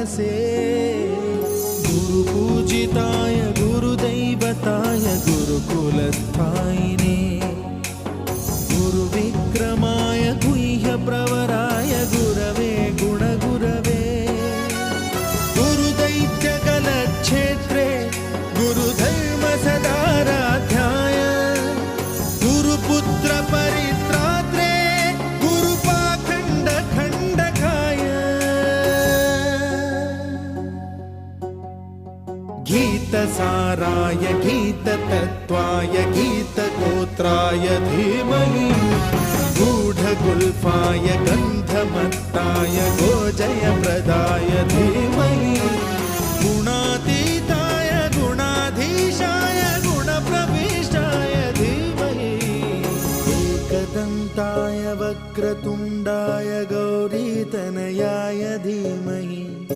मनसे गुरुपूजिताय गुरुदैवताय गुरुकुलस्थायिने गुरुविक्रमाय गुह्यप्रवराय गुरवे गुणगुरवे गुरुदैत्यकलक्षेत्रे गुरुधर्मसदाराध्याय गुरुपुत्र परित्रात्रे गुरुपाखण्डखण्डकाय गीतसाराय गीततत्त्वाय गीतगोत्राय धीमहि गूढगुल्फाय गन्धमत्ताय गोजयप्रदाय धीमहि